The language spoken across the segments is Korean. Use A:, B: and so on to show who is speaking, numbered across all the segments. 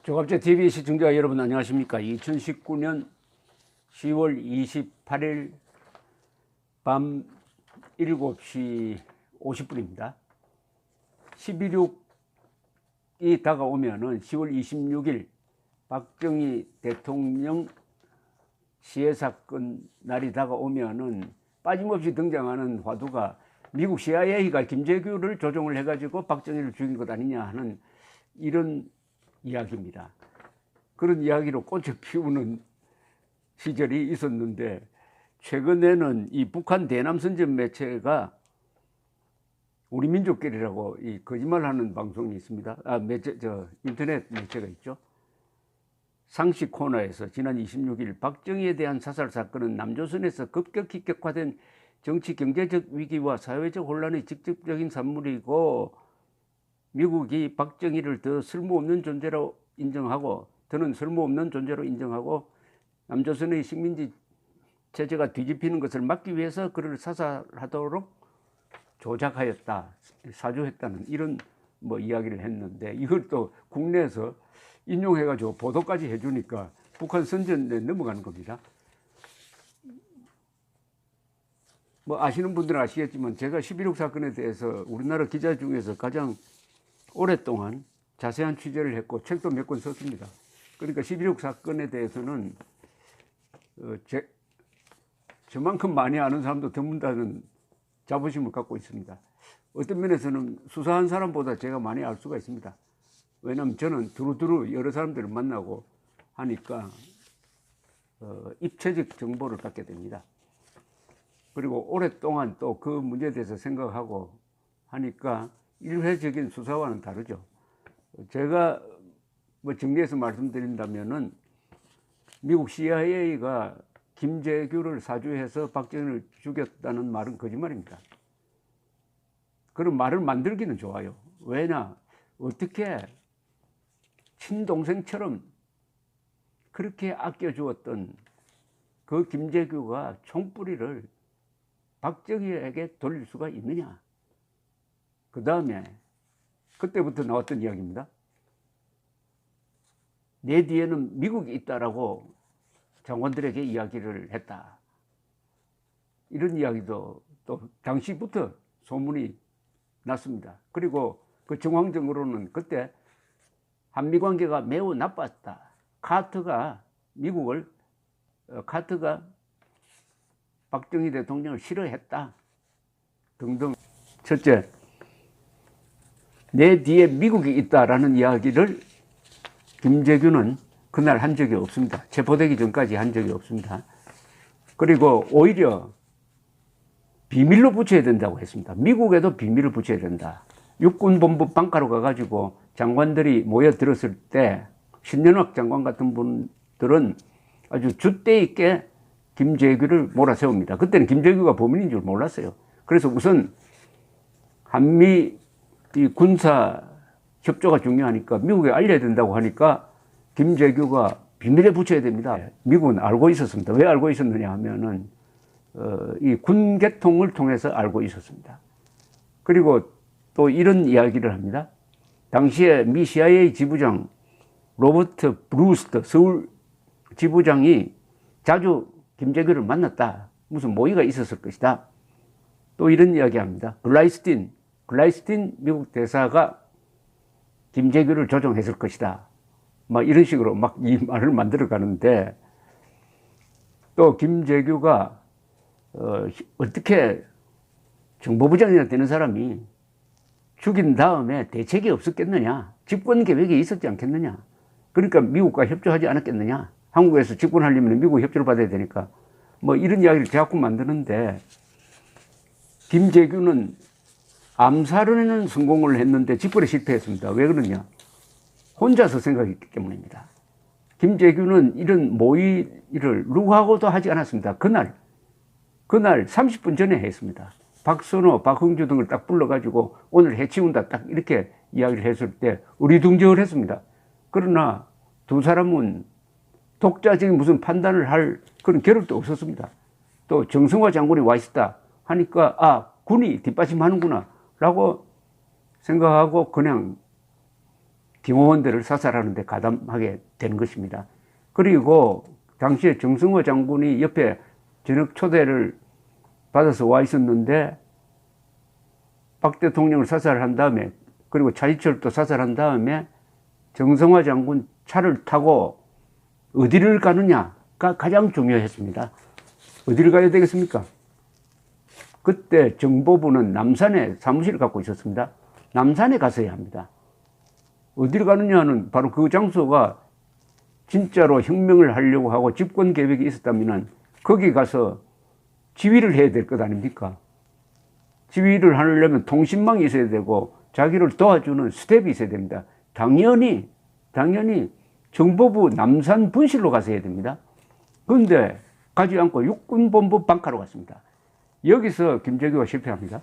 A: 조갑제 TV 시청자 여러분 안녕하십니까. 2019년 10월 28일 밤 7시 50분입니다. 11.6이 다가오면은 10월 26일 박정희 대통령 시해 사건 날이 다가오면은 빠짐없이 등장하는 화두가 미국 CIA가 김재규를 조종을 해가지고 박정희를 죽인 것 아니냐 하는 이런 이야기입니다. 그런 이야기로 꽃을 피우는 시절이 있었는데, 최근에는 이 북한 대남선전 매체가 우리 민족결이라고 이 거짓말하는 방송이 있습니다. 인터넷 매체가 있죠. 상식 코너에서 지난 26일 박정희에 대한 사살 사건은 남조선에서 급격히 격화된 정치 경제적 위기와 사회적 혼란의 직접적인 산물이고, 미국이 박정희를 더 쓸모없는 존재로 인정하고, 더는 쓸모없는 존재로 인정하고, 남조선의 식민지 체제가 뒤집히는 것을 막기 위해서 그를 사살하도록 조작하였다, 사주했다는 이런 이야기를 했는데, 이걸 또 국내에서 인용해가지고 보도까지 해주니까 북한 선전에 넘어가는 겁니다. 아시는 분들은 아시겠지만 제가 11.6 사건에 대해서 우리나라 기자 중에서 가장 오랫동안 자세한 취재를 했고 책도 몇 권 썼습니다. 그러니까 11.6 사건에 대해서는 저만큼 많이 아는 사람도 드문다는 자부심을 갖고 있습니다. 어떤 면에서는 수사한 사람보다 제가 많이 알 수가 있습니다. 왜냐하면 저는 두루두루 여러 사람들을 만나고 하니까 입체적 정보를 갖게 됩니다. 그리고 오랫동안 또 그 문제에 대해서 생각하고 하니까 일회적인 수사와는 다르죠. 제가 정리해서 말씀드린다면은 미국 CIA가 김재규를 사주해서 박정희를 죽였다는 말은 거짓말입니다. 그런 말을 만들기는 좋아요. 왜냐, 어떻게 친동생처럼 그렇게 아껴주었던 그 김재규가 총뿌리를 박정희에게 돌릴 수가 있느냐. 그 다음에 그때부터 나왔던 이야기입니다. 내 뒤에는 미국이 있다라고 장관들에게 이야기를 했다. 이런 이야기도 또 당시부터 소문이 났습니다. 그리고 그 정황적으로는 그때 한미 관계가 매우 나빴다. 카터가 박정희 대통령을 싫어했다. 등등. 첫째, 내 뒤에 미국이 있다라는 이야기를 김재규는 그날 한 적이 없습니다. 체포되기 전까지 한 적이 없습니다. 그리고 오히려 비밀로 붙여야 된다고 했습니다. 미국에도 비밀을 붙여야 된다. 육군본부 방가로 가가지고 장관들이 모여들었을 때 신년학 장관 같은 분들은 아주 줏대 있게 김재규를 몰아세웁니다. 그때는 김재규가 범인인 줄 몰랐어요. 그래서 우선 한미 이 군사 협조가 중요하니까 미국에 알려야 된다고 하니까 김재규가 비밀에 붙여야 됩니다. 미국은 알고 있었습니다. 왜 알고 있었느냐 하면은 이 군계통을 통해서 알고 있었습니다. 그리고 또 이런 이야기를 합니다. 당시에 미 CIA 지부장 로버트 브루스터 서울 지부장이 자주 김재규를 만났다. 무슨 모의가 있었을 것이다. 또 이런 이야기합니다. 글라이스틴 미국 대사가 김재규를 조종했을 것이다. 이런 식으로 이 말을 만들어 가는데, 또 김재규가 어떻게 정보부장이나 되는 사람이 죽인 다음에 대책이 없었겠느냐, 집권 계획이 있었지 않겠느냐, 그러니까 미국과 협조하지 않았겠느냐, 한국에서 집권하려면 미국 협조를 받아야 되니까 이런 이야기를 자꾸 만드는데, 김재규는 암살에는 성공을 했는데 집권에 실패했습니다. 왜 그러냐? 혼자서 생각했기 때문입니다. 김재규는 이런 모의를 누구하고도 하지 않았습니다. 그날 30분 전에 했습니다. 박선호, 박흥주 등을 딱 불러가지고 오늘 해치운다 딱 이렇게 이야기를 했을 때 의리둥절했습니다. 그러나 두 사람은 독자적인 무슨 판단을 할 그런 겨를도 없었습니다. 또 정성화 장군이 와 있었다 하니까 군이 뒷받침하는구나 라고 생각하고 그냥 경호원들을 사살하는 데 가담하게 된 것입니다. 그리고 당시에 정승화 장군이 옆에 저녁 초대를 받아서 와 있었는데 박 대통령을 사살한 다음에 그리고 차이철도 사살한 다음에 정승화 장군 차를 타고 어디를 가느냐가 가장 중요했습니다. 어디를 가야 되겠습니까? 그때 정보부는 남산에 사무실을 갖고 있었습니다. 남산에 갔어야 합니다. 어디를 가느냐는 바로 그 장소가 진짜로 혁명을 하려고 하고 집권 계획이 있었다면 거기 가서 지휘를 해야 될 것 아닙니까? 지휘를 하려면 통신망이 있어야 되고 자기를 도와주는 스텝이 있어야 됩니다. 당연히 정보부 남산 분실로 가서 해야 됩니다. 그런데 가지 않고 육군본부 방카로 갔습니다. 여기서 김재규가 실패합니다.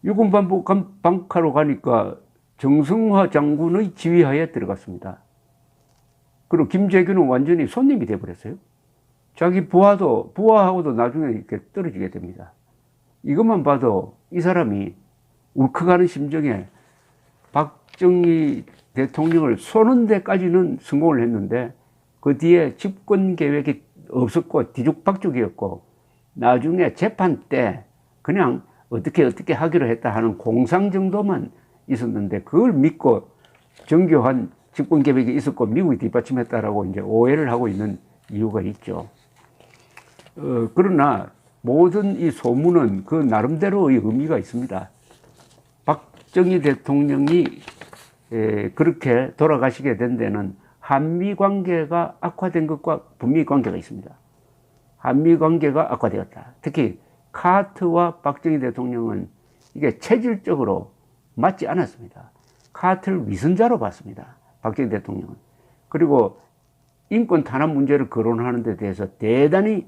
A: 육군본부 방카로 가니까 정승화 장군의 지휘하에 들어갔습니다. 그리고 김재규는 완전히 손님이 되어버렸어요. 자기 부하하고도 나중에 이렇게 떨어지게 됩니다. 이것만 봐도 이 사람이 울컥하는 심정에 박정희 대통령을 쏘는 데까지는 성공을 했는데 그 뒤에 집권 계획이 없었고 뒤죽박죽이었고 나중에 재판 때 그냥 어떻게 하기로 했다 하는 공상 정도만 있었는데 그걸 믿고 정교한 집권 계획이 있었고 미국이 뒷받침했다라고 이제 오해를 하고 있는 이유가 있죠. 그러나 모든 이 소문은 그 나름대로의 의미가 있습니다. 박정희 대통령이 그렇게 돌아가시게 된 데는 한미 관계가 악화된 것과 북미 관계가 있습니다. 한미 관계가 악화되었다. 특히 카트와 박정희 대통령은 이게 체질적으로 맞지 않았습니다. 카트를 위선자로 봤습니다. 박정희 대통령은. 그리고 인권 탄압 문제를 거론하는 데 대해서 대단히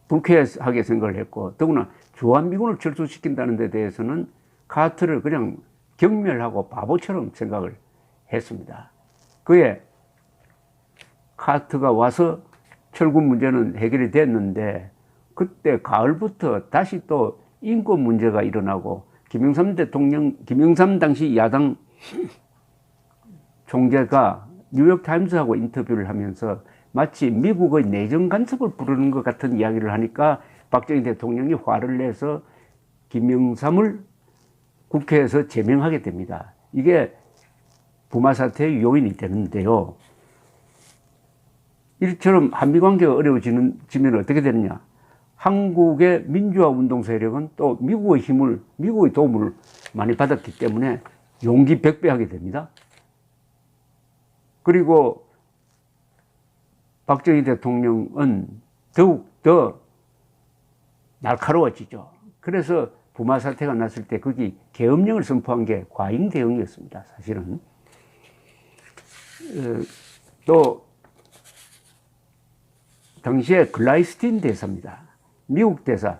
A: 불쾌하게 생각을 했고 더구나 주한미군을 철수시킨다는 데 대해서는 카트를 그냥 경멸하고 바보처럼 생각을 했습니다. 그에 카트가 와서 철군 문제는 해결이 됐는데 그때 가을부터 다시 또 인권 문제가 일어나고 김영삼 당시 야당 총재가 뉴욕타임스하고 인터뷰를 하면서 마치 미국의 내정 간섭을 부르는 것 같은 이야기를 하니까 박정희 대통령이 화를 내서 김영삼을 국회에서 제명하게 됩니다. 이게 부마 사태의 요인이 되는데요. 이처럼 한미 관계가 어려워지면 어떻게 되느냐? 한국의 민주화 운동 세력은 또 미국의 도움을 많이 받았기 때문에 용기 백배하게 됩니다. 그리고 박정희 대통령은 더욱 더 날카로워지죠. 그래서 부마 사태가 났을 때 거기 계엄령을 선포한 게 과잉 대응이었습니다. 사실은. 또 당시에 글라이스틴 대사입니다. 미국 대사.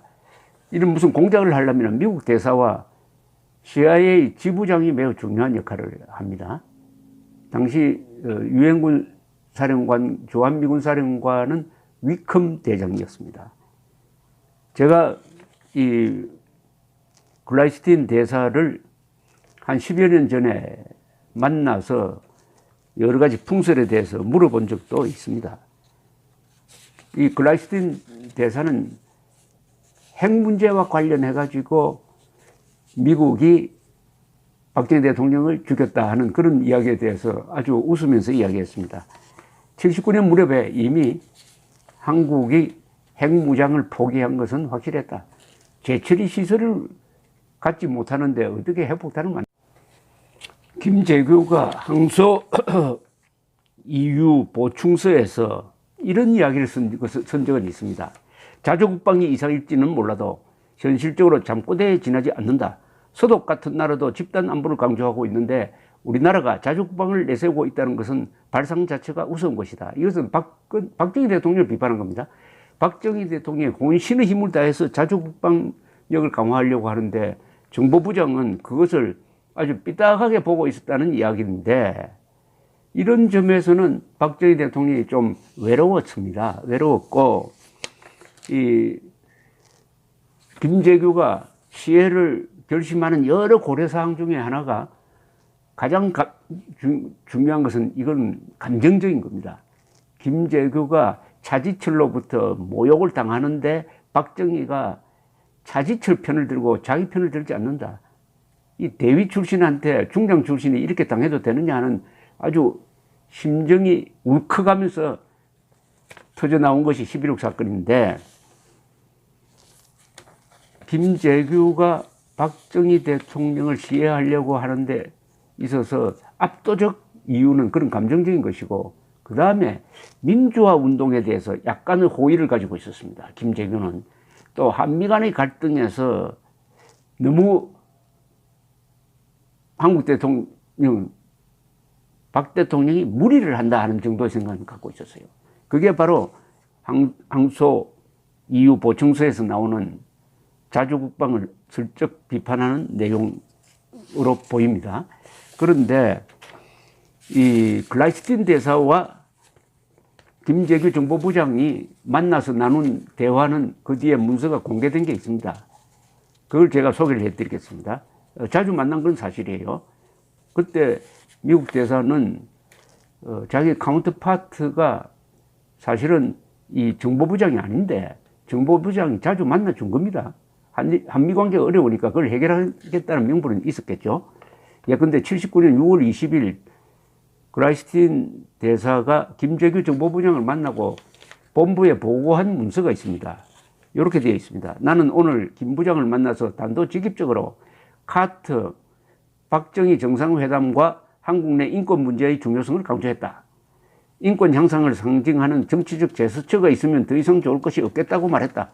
A: 이런 무슨 공작을 하려면 미국 대사와 CIA 지부장이 매우 중요한 역할을 합니다. 당시 유엔군 사령관, 주한미군 사령관은 위컴 대장이었습니다. 제가 이 글라이스틴 대사를 한 10여 년 전에 만나서 여러 가지 풍설에 대해서 물어본 적도 있습니다. 이 글라이스틴 대사는 핵 문제와 관련해가지고 미국이 박정희 대통령을 죽였다 하는 그런 이야기에 대해서 아주 웃으면서 이야기했습니다. 79년 무렵에 이미 한국이 핵무장을 포기한 것은 확실했다. 재처리 시설을 갖지 못하는데 어떻게 핵폭탄을 만들까? 김재규가 항소 EU 보충서에서 이런 이야기를 쓴 적은 있습니다. 자주국방이 이상일지는 몰라도 현실적으로 잠꼬대에 지나지 않는다. 서독 같은 나라도 집단 안보를 강조하고 있는데 우리나라가 자주국방을 내세우고 있다는 것은 발상 자체가 우스운 것이다. 이것은 박정희 대통령을 비판한 겁니다. 박정희 대통령이 혼신의 힘을 다해서 자주국방력을 강화하려고 하는데 정보부장은 그것을 아주 삐딱하게 보고 있었다는 이야기인데 이런 점에서는 박정희 대통령이 좀 외로웠습니다. 외로웠고 이 김재규가 시해를 결심하는 여러 고려사항 중에 하나가 가장 중요한 것은 이건 감정적인 겁니다. 김재규가 차지철로부터 모욕을 당하는데 박정희가 차지철 편을 들고 자기 편을 들지 않는다. 이 대위 출신한테 중장 출신이 이렇게 당해도 되느냐 하는 아주 심정이 울컥하면서 터져나온 것이 11.6 사건인데, 김재규가 박정희 대통령을 시해하려고 하는데 있어서 압도적 이유는 그런 감정적인 것이고, 그 다음에 민주화 운동에 대해서 약간의 호의를 가지고 있었습니다. 김재규는 또 한미 간의 갈등에서 너무 한국 대통령, 박 대통령이 무리를 한다 하는 정도의 생각을 갖고 있었어요. 그게 바로 항소 EU 보충서에서 나오는 자주국방을 슬쩍 비판하는 내용으로 보입니다. 그런데 이 글라이스틴 대사와 김재규 정보부장이 만나서 나눈 대화는 그 뒤에 문서가 공개된 게 있습니다. 그걸 제가 소개를 해드리겠습니다. 자주 만난 건 사실이에요. 그때 미국 대사는 자기 카운터파트가 사실은 이 정보부장이 아닌데 정보부장이 자주 만나준 겁니다. 한미 관계가 어려우니까 그걸 해결하겠다는 명분은 있었겠죠. 예컨대 79년 6월 20일 글라이스틴 대사가 김재규 정보부장을 만나고 본부에 보고한 문서가 있습니다. 이렇게 되어 있습니다. 나는 오늘 김 부장을 만나서 단도직입적으로 카터, 박정희 정상회담과 한국 내 인권 문제의 중요성을 강조했다. 인권 향상을 상징하는 정치적 제스처가 있으면 더 이상 좋을 것이 없겠다고 말했다.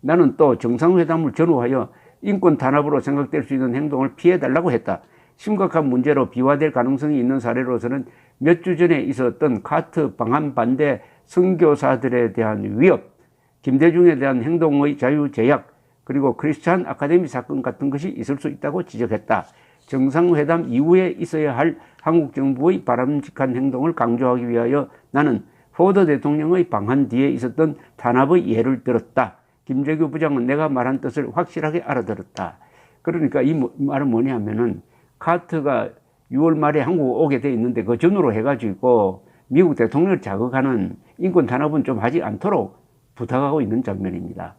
A: 나는 또 정상회담을 전후하여 인권 탄압으로 생각될 수 있는 행동을 피해달라고 했다. 심각한 문제로 비화될 가능성이 있는 사례로서는 몇 주 전에 있었던 카터 방한 반대 선교사들에 대한 위협, 김대중에 대한 행동의 자유 제약, 그리고 크리스찬 아카데미 사건 같은 것이 있을 수 있다고 지적했다. 정상회담 이후에 있어야 할 한국 정부의 바람직한 행동을 강조하기 위하여 나는 포드 대통령의 방한 뒤에 있었던 탄압의 예를 들었다. 김재규 부장은 내가 말한 뜻을 확실하게 알아들었다. 그러니까 이 말은 뭐냐면은 카터가 6월 말에 한국 오게 돼 있는데 그 전후로 해가지고 미국 대통령을 자극하는 인권 탄압은 좀 하지 않도록 부탁하고 있는 장면입니다.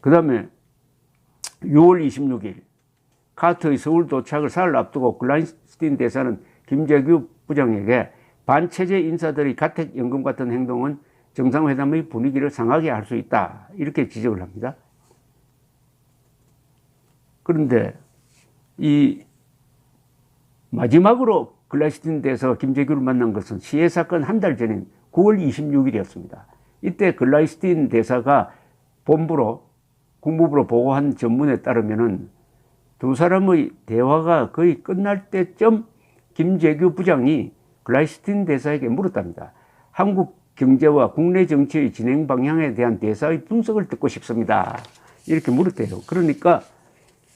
A: 그 다음에 6월 26일 카터의 서울 도착을 사흘 앞두고 글라이스틴 대사는 김재규 부장에게 반체제 인사들의 가택연금 같은 행동은 정상회담의 분위기를 상하게 할 수 있다. 이렇게 지적을 합니다. 그런데 이 마지막으로 글라이스틴 대사가 김재규를 만난 것은 시해 사건 한 달 전인 9월 26일이었습니다. 이때 글라이스틴 대사가 본부로 국무부로 보고한 전문에 따르면은 두 사람의 대화가 거의 끝날 때쯤 김재규 부장이 글라이스틴 대사에게 물었답니다. 한국 경제와 국내 정치의 진행 방향에 대한 대사의 분석을 듣고 싶습니다. 이렇게 물었대요. 그러니까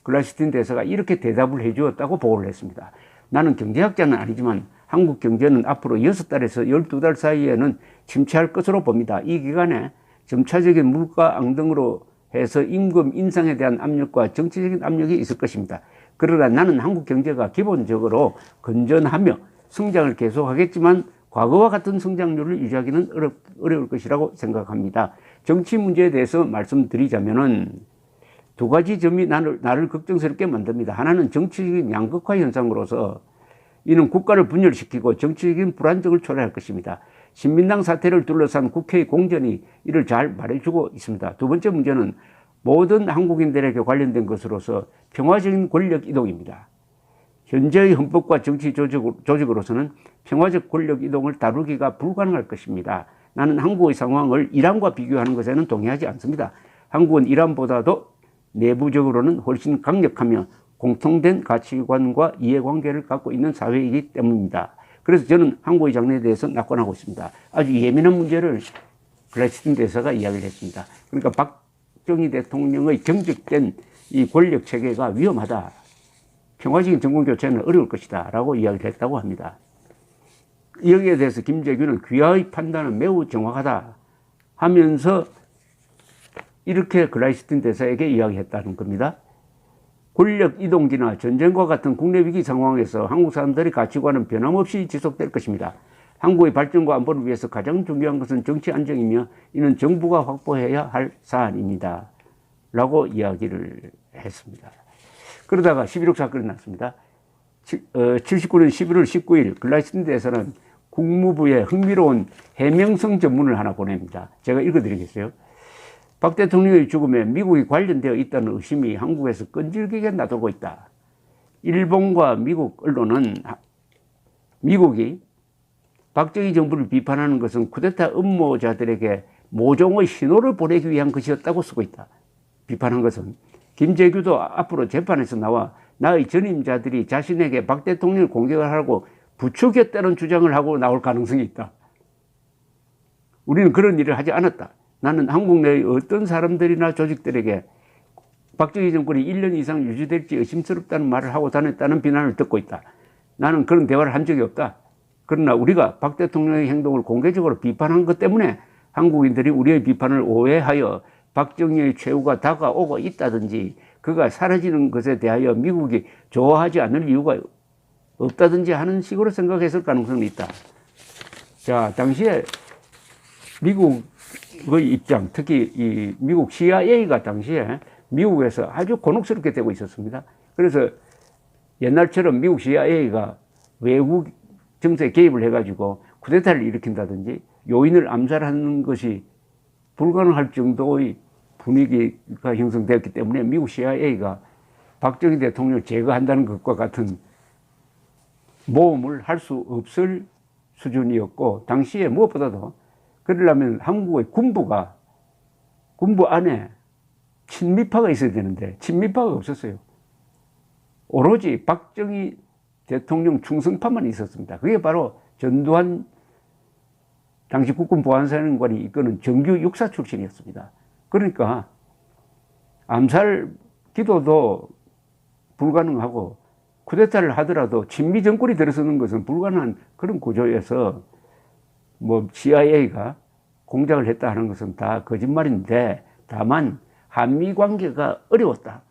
A: 글라이스틴 대사가 이렇게 대답을 해주었다고 보고를 했습니다. 나는 경제학자는 아니지만 한국 경제는 앞으로 6달에서 12달 사이에는 침체할 것으로 봅니다. 이 기간에 점차적인 물가 앙등으로 해서 임금 인상에 대한 압력과 정치적인 압력이 있을 것입니다. 그러나 나는 한국 경제가 기본적으로 건전하며 성장을 계속하겠지만 과거와 같은 성장률을 유지하기는 어려울 것이라고 생각합니다. 정치 문제에 대해서 말씀드리자면은 두 가지 점이 나를 걱정스럽게 만듭니다. 하나는 정치적인 양극화 현상으로서 이는 국가를 분열시키고 정치적인 불안정을 초래할 것입니다. 신민당 사태를 둘러싼 국회의 공전이 이를 잘 말해주고 있습니다. 두 번째 문제는 모든 한국인들에게 관련된 것으로서 평화적인 권력 이동입니다. 현재의 헌법과 정치 조직으로서는 평화적 권력 이동을 다루기가 불가능할 것입니다. 나는 한국의 상황을 이란과 비교하는 것에는 동의하지 않습니다. 한국은 이란보다도 내부적으로는 훨씬 강력하며 공통된 가치관과 이해관계를 갖고 있는 사회이기 때문입니다. 그래서 저는 한국의 장래에 대해서 낙관하고 있습니다. 아주 예민한 문제를 글라이스틴 대사가 이야기를 했습니다. 그러니까 박정희 대통령의 경직된 이 권력 체계가 위험하다. 평화적인 정권교체는 어려울 것이다 라고 이야기를 했다고 합니다. 여기에 대해서 김재규는 귀하의 판단은 매우 정확하다 하면서 이렇게 글라이스틴 대사에게 이야기했다는 겁니다. 권력 이동기나 전쟁과 같은 국내 위기 상황에서 한국 사람들의 가치관은 변함없이 지속될 것입니다. 한국의 발전과 안보를 위해서 가장 중요한 것은 정치 안정이며 이는 정부가 확보해야 할 사안입니다. 라고 이야기를 했습니다. 그러다가 11.6 사건이 났습니다. 79년 11월 19일 글라이스린드에서는 국무부에 흥미로운 해명성 전문을 하나 보냅니다. 제가 읽어드리겠어요. 박 대통령의 죽음에 미국이 관련되어 있다는 의심이 한국에서 끈질기게 나돌고 있다. 일본과 미국 언론은 미국이 박정희 정부를 비판하는 것은 쿠데타 음모자들에게 모종의 신호를 보내기 위한 것이었다고 쓰고 있다. 비판한 것은 김재규도 앞으로 재판에서 나와 나의 전임자들이 자신에게 박 대통령을 공격을 하고 부추겼다는 주장을 하고 나올 가능성이 있다. 우리는 그런 일을 하지 않았다. 나는 한국 내의 어떤 사람들이나 조직들에게 박정희 정권이 1년 이상 유지될지 의심스럽다는 말을 하고 다녔다는 비난을 듣고 있다. 나는 그런 대화를 한 적이 없다. 그러나 우리가 박 대통령의 행동을 공개적으로 비판한 것 때문에 한국인들이 우리의 비판을 오해하여 박정희의 최후가 다가오고 있다든지 그가 사라지는 것에 대하여 미국이 좋아하지 않을 이유가 없다든지 하는 식으로 생각했을 가능성이 있다. 자, 당시에 미국의 입장, 특히 이 미국 CIA가 당시에 미국에서 아주 곤혹스럽게 되고 있었습니다. 그래서 옛날처럼 미국 CIA가 외국 정세에 개입을 해가지고 쿠데타를 일으킨다든지 요인을 암살하는 것이 불가능할 정도의 분위기가 형성되었기 때문에 미국 CIA가 박정희 대통령을 제거한다는 것과 같은 모험을 할 수 없을 수준이었고, 당시에 무엇보다도 그러려면 한국의 군부 안에 친미파가 있어야 되는데 친미파가 없었어요. 오로지 박정희 대통령 충성파만 있었습니다. 그게 바로 전두환 당시 국군 보안사령관이 이끄는 정규 육사 출신이었습니다. 그러니까 암살 기도도 불가능하고 쿠데타를 하더라도 친미 정권이 들어서는 것은 불가능한 그런 구조여서 뭐 CIA가 공작을 했다 하는 것은 다 거짓말인데, 다만 한미 관계가 어려웠다.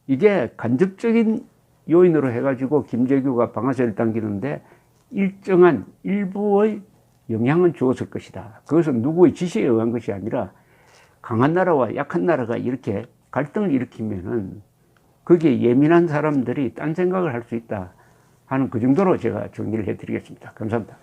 A: 이게 간접적인 요인으로 해가지고 김재규가 방아쇠를 당기는데 일정한 일부의 영향은 주었을 것이다. 그것은 누구의 지시에 의한 것이 아니라 강한 나라와 약한 나라가 이렇게 갈등을 일으키면은 거기에 예민한 사람들이 딴 생각을 할 수 있다 하는 그 정도로 제가 정리를 해드리겠습니다. 감사합니다.